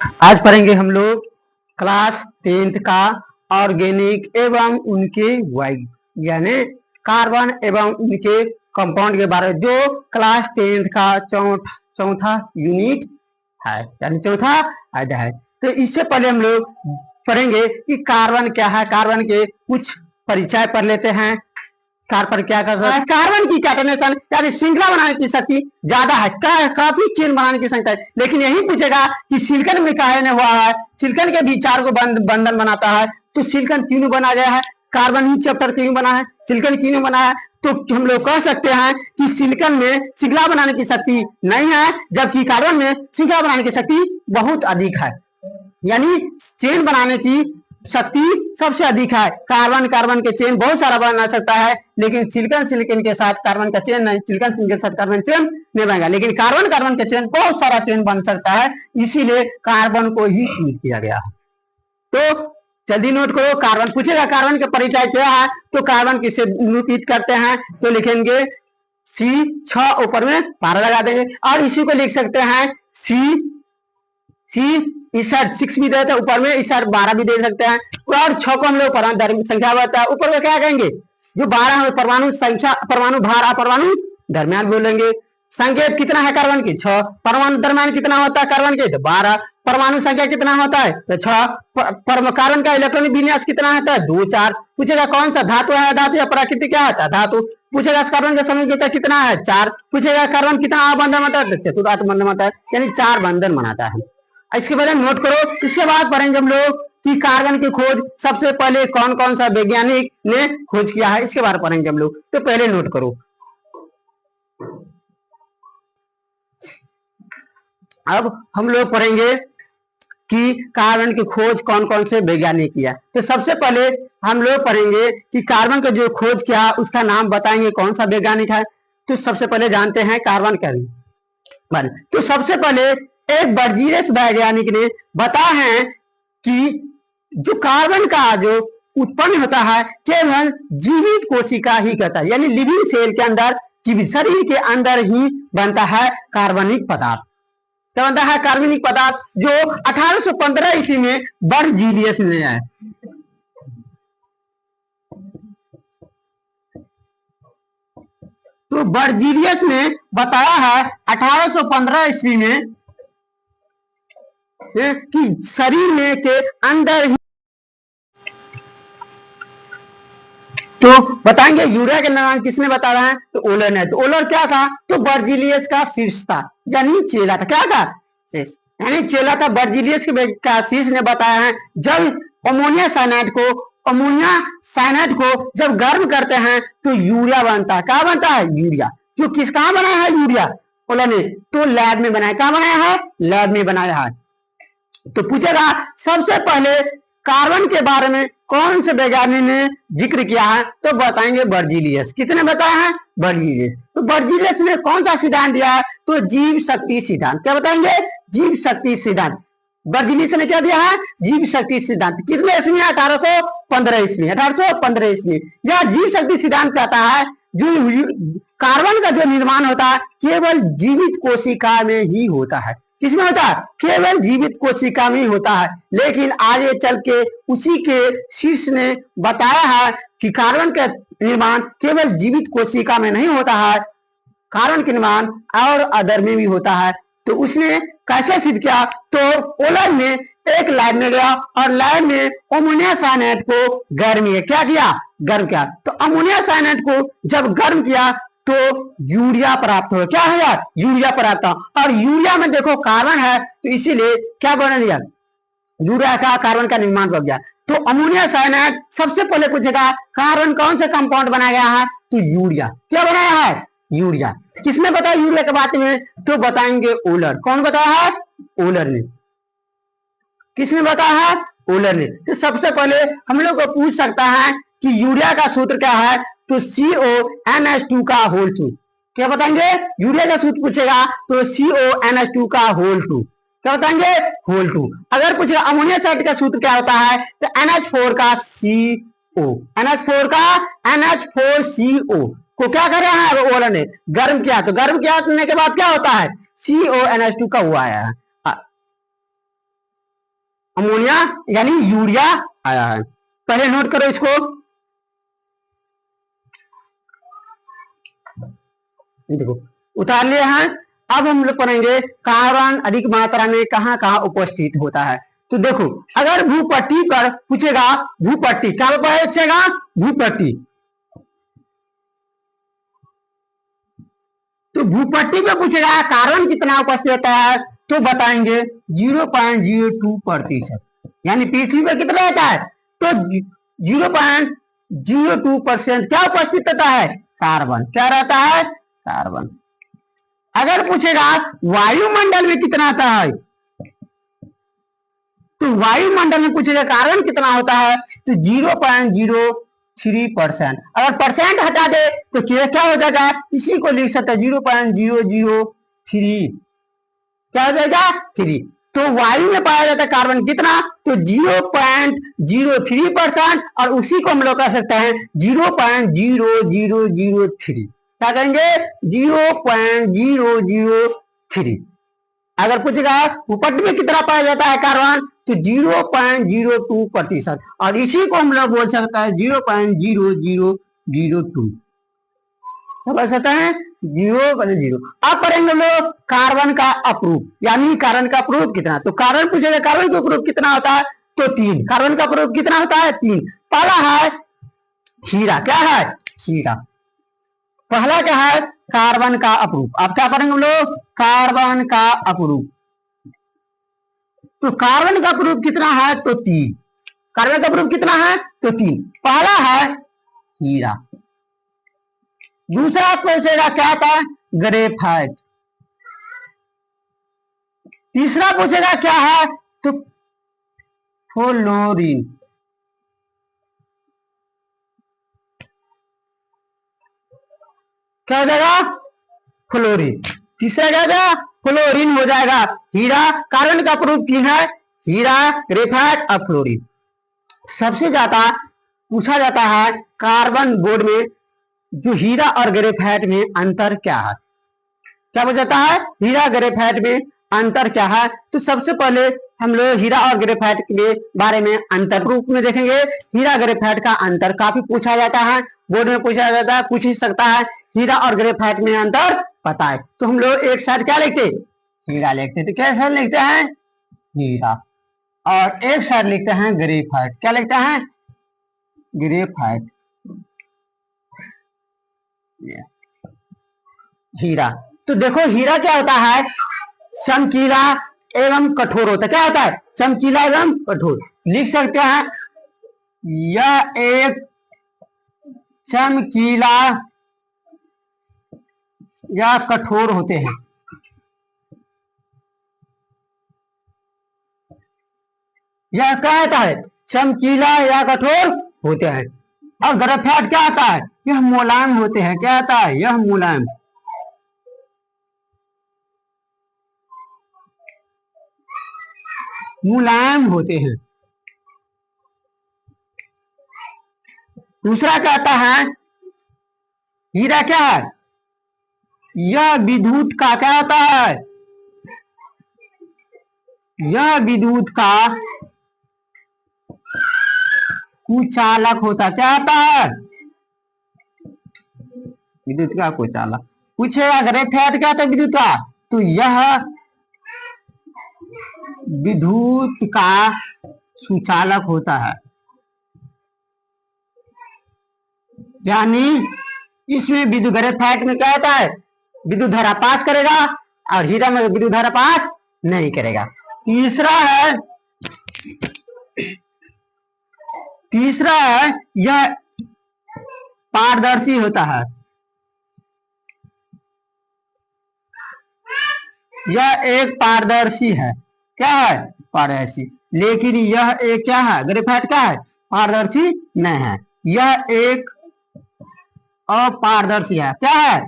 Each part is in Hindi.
आज पढ़ेंगे हम लोग क्लास 10th का ऑर्गेनिक एवं उनके वायु यानी कार्बन एवं उनके कंपाउंड के बारे में, जो क्लास 10th का चौथा यूनिट है यानी चौथा अध्याय है। तो इससे पहले हम लोग पढ़ेंगे कि कार्बन क्या है, कार्बन के कुछ परिचय पढ़ लेते हैं। कार्बन क्या कर सकता है, कार्बन की कैटनेशन यानी श्रृंखला बनाने की शक्ति ज्यादा है, काफी चेन बनाने की क्षमता है। लेकिन यही पूछेगा कि सिलिकॉन में काहे ने हुआ है, सिलिकॉन के भी चार को बंधन बनाता है, तो सिलिकॉन क्यों बना गया है, कार्बन ही चैप्टर क्यों बना है, सिलिकॉन क्यों बना है। तो हम लोग कह सकते हैं कि सिलिकॉन में श्रृंखला बनाने की शक्ति नहीं है, जबकि कार्बन में श्रृंखला बनाने की शक्ति बहुत अधिक है, यानी चेन बनाने की शक्ति सबसे अधिक है। कार्बन के चेन बहुत सारा बना सकता है, लेकिन सिलिकॉन के साथ कार्बन का चेन नहीं, सिलिकॉन के साथ कार्बन चेन नहीं बनेगा, लेकिन कार्बन के चेन बहुत सारा चेन बन सकता है, इसीलिए कार्बन को ही चूज किया गया। तो जल्दी नोट करो, कार्बन पूछेगा कार्बन का परिचय क्या है, तो कार्बन किसे निरूपित करते हैं, तो लिखेंगे C6 ऊपर में 12 लगा देंगे, और इसी को लिख सकते हैं इस साइड 6 भी देते हैं, ऊपर में इस साइड 12 भी दे सकते हैं, और 6 को हम लोग परमाणु संख्या बताया, ऊपर में क्या कहेंगे, जो 12 है परमाणु संख्या, परमाणु भार, परमाणु दरमियान बोलेंगे। संकेत कितना है कार्बन की 6, परमाणु दरमियान कितना होता है कार्बन के, तो 12, परमाणु संख्या कितना होता है, तो 6, कार्बन का इलेक्ट्रॉनिक विन्यास कितना होता है, 2 4। पूछेगा कौन सा धातु है, धातु या प्राकृतिक क्या होता है, धातु। पूछेगा कार्बन का संयोजकता कितना है, 4। पूछेगा कार्बन कितना बंधन बनाता है, चतुर्थ बंधन बनाता है, यानी 4 बंधन बनाता है। इसके बारे में नोट करो। इसके बाद पढ़ेंगे हम लोग कि कार्बन की खोज सबसे पहले कौन कौन सा वैज्ञानिक ने खोज किया है, इसके बारे में पढ़ेंगे हम लोग। तो पहले नोट करो, अब हम लोग पढ़ेंगे कि कार्बन की खोज कौन कौन से वैज्ञानिक किया। तो सबसे पहले हम लोग पढ़ेंगे कि कार्बन का जो खोज किया उसका नाम बताएंगे, कौन सा वैज्ञानिक है। तो सबसे पहले जानते हैं कार्बन का। तो सबसे पहले एक बर्जीलियस वैज्ञानिक ने बताया है कि जो कार्बन का जो उत्पन्न होता है केवल जीवित कोशिका ही करता है, यानी लिविंग सेल के अंदर, जीवित शरीर के अंदर ही बनता है कार्बनिक पदार्थ। क्या बनता है कार्बनिक पदार्थ, जो 1815 ईस्वी में बर्जीलियस ने है। तो बर्जीलियस ने बताया है 1815 ईस्वी में कि शरीर में के अंदर ही, तो बताएंगे यूरिया का निर्माण किसने बताया है, तो ओलर ने। तो ओलर क्या था, तो बर्जीलियस का शिष्य था, यानी चेला था। क्या था, शिष्य यानी चेला था। बर्जीलियस का शिष्य ने बताया है जब अमोनिया साइनाइड को जब गर्म करते हैं तो यूरिया बनता है। क्या बनता है, यूरिया। जो किस कहां बनाया है यूरिया, ओलर ने, तो लैब में बनाया। क्या बनाया है, लैब में बनाया है। तो पूछेगा सबसे पहले कार्बन के बारे में कौन से वैज्ञानिक ने जिक्र किया है, तो बताएंगे बर्जीलियस। कितने बताया है, बर्जीलियस। तो बर्जीलियस ने कौन सा सिद्धांत दिया है, तो जीव शक्ति सिद्धांत। क्या बताएंगे, जीव शक्ति सिद्धांत। बर्जीलियस ने क्या दिया है, जीव शक्ति सिद्धांत। कितने ईस्वी, 1815 ईस्वी, 1815 ईस्वी। यह जीव शक्ति सिद्धांत कहता है जो कार्बन का जो निर्माण होता है केवल जीवित कोशिका में ही होता है। किसमें होता है, केवल जीवित कोशिका में होता है। लेकिन आगे चल के उसी के शिष्य ने बताया है कि कार्बन का निर्माण केवल जीवित कोशिका में नहीं होता है, कार्बन का निर्माण और अदर में भी होता है। तो उसने कैसे सिद्ध किया, तो ओलर ने एक लैब में गया और लैब में अमोनिया साइनाइड को गर्म किया, गर्म किया। तो अमोनिया साइनाइड को जब गर्म किया तो यूरिया प्राप्त हो। क्या है यार, यूरिया प्राप्त हो। और यूरिया में देखो कार्बन है, तो इसीलिए क्या बन गया, यूरिया का कार्बन का निर्माण हो गया। तो अमोनिया साइनाइड सबसे पहले पूछेगा कार्बन कौन से कंपाउंड बनाया गया है, तो यूरिया। क्या बनाया है, यूरिया। किसने बताया यूरिया के बारे में, तो बताएंगे ओलर। कौन बताया है, ओलर ने। किसने बताया है, ओलर ने। तो सबसे पहले हम लोग को पूछ सकता है कि यूरिया का सूत्र क्या है, तो CONH2 का होल 2। क्या बताएंगे, यूरिया का सूत्र पूछेगा तो CONH2 का होल 2। क्या बताएंगे, होल 2। अगर पूछेगा अमोनिया साइड का सूत्र क्या होता है, तो NH4 का CO, NH4 का NH4CO को क्या कर रहा है, ओलर ने गर्म किया। तो गर्म किया करने के बाद क्या होता है, CONH2 का हुआ है। अमोनिया यानी यूरिया आया है। पहले नोट करो इसको। देखो उतार लिए हैं। अब हम लोग पढ़ेंगे कार्बन अधिक मात्रा में कहां कहां उपस्थित होता है। तो देखो अगर भूपट्टी पर पूछेगा, भूपट्टी क्या पूछेगा, भूपट्टी, तो भूपट्टी पे पूछेगा कार्बन कितना उपस्थित होता है, तो बताएंगे 0.02%। यानी पृथ्वी पे कितना रहता है, तो 0.02% क्या उपस्थित होता है, कार्बन। क्या रहता है, कार्बन। अगर पूछेगा वायुमंडल में कितना आता है, तो वायुमंडल में पूछेगा कार्बन कितना होता है, तो 0.03%। अगर परसेंट हटा दे तो क्या हो जाएगा, इसी को लिख सकते हैं 0.003, क्या हो जाएगा 3। तो वायु में पाया जाता है कार्बन कितना, तो 0.03%, और उसी को हम लोग कह सकते हैं 0.0003। क्या कहेंगे, 0.003। अगर पूछेगा भूपट्टी में कितना पाया जाता है कार्बन, तो 0.02%, और इसी को हम लोग बोल सकते हैं 0.0002। बोल सकते हैं 0.0। अब पढ़ेंगे हम लोग कार्बन का अपरूप, यानी कार्बन का अपरूप कितना। तो कार्बन पूछेगा कार्बन का अपरूप कितना होता है, तो 3। कार्बन का अपरूप कितना होता है, 3। पहला है हीरा, क्या है, हीरा। पहला क्या है, कार्बन का अपरूप। अब क्या पढ़ेंगे हम लोग, कार्बन का अपरूप। तो कार्बन का अपरूप कितना है, तो 3। कार्बन का अपरूप कितना है, तो 3। पहला है हीरा। दूसरा पूछेगा क्या था, ग्रेफाइट। तीसरा पूछेगा क्या है, तो फ्लोरीन। क्या हो जाएगा, फ्लोरीन। तीसरा क्या हो जाएगा, फ्लोरीन हो जाएगा। हीरा, कार्बन का अपरूप 3 है, हीरा, ग्रेफाइट और फ्लोरीन। सबसे ज्यादा पूछा जाता है कार्बन बोर्ड में, जो हीरा और ग्रेफाइट में अंतर क्या है। क्या हो जाता है, हीरा ग्रेफाइट में अंतर क्या है। तो सबसे पहले हम लोग हीरा और ग्रेफाइट के बारे में अंतर रूप में देखेंगे। हीरा ग्रेफाइट का अंतर काफी पूछा जाता है, बोर्ड में पूछा जाता है, पूछ ही सकता है। हीरा और ग्रेफाइट में अंतर पता है तो हम लोग एक साइड क्या लिखते, हीरा लिखते। तो कैसे लिखते हैं, हीरा, और एक साइड लिखते हैं ग्रेफाइट। क्या लिखते हैं, ग्रेफाइट। हीरा, तो देखो हीरा क्या होता है, चमकीला एवं कठोर होता है। क्या होता है, चमकीला एवं कठोर। लिख सकते हैं यह एक चमकीला या कठोर होते हैं। यह क्या होता है, चमकीला या कठोर होते हैं। और ग्रेफाइट क्या आता है, यह मुलायम होते हैं। क्या आता है, यह मुलायम, मुलायम होते हैं। दूसरा क्या आता है, हीरा क्या है, यह विद्युत का क्या होता है, यह विद्युत का कुचालक होता। क्या होता है, विद्युत का कुचालक। पूछेगा ग्रेफाइट क्या होता है, विद्युत का, तो यह विद्युत का सुचालक होता है। यानी इसमें विद्युत, ग्रेफाइट में क्या होता है, विद्युत धारा पास करेगा, और हीरा में विद्युत धारा पास नहीं करेगा। तीसरा है यह पारदर्शी होता है। यह एक पारदर्शी है। क्या है, पारदर्शी। लेकिन यह एक क्या है, ग्रेफाइट क्या है, पारदर्शी नहीं है। यह एक अपारदर्शी है। क्या है,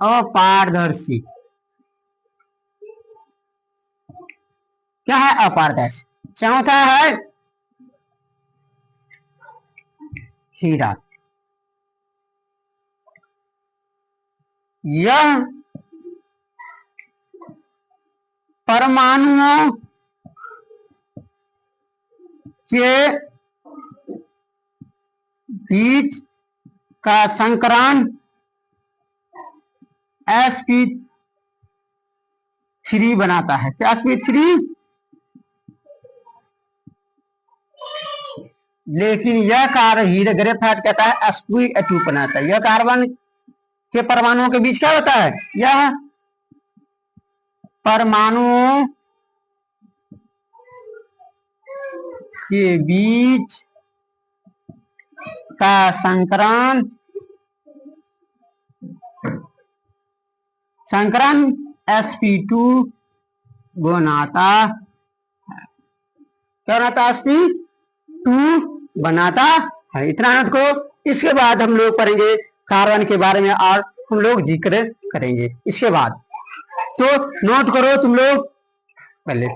अपारदर्शी। क्या है, अपारदर्शी। चौथा है हीरा। यह परमाणुओं के बीच का संकरण sp3 बनाता है। क्या sp3? लेकिन यह कार्य हीरे ग्रेफाइट कहता है sp2 बनाता है। यह कार्बन के परमाणुओं के बीच क्या होता है? यह परमाणुओं के बीच का संकरण sp2 बनाता है। क्या बनाता है? sp2 बनाता है। इतना नोट करो। इसके बाद हम लोग पढ़ेंगे कार्बन के बारे में और हम लोग जिक्र करेंगे इसके बाद। तो नोट करो तुम लोग पहले।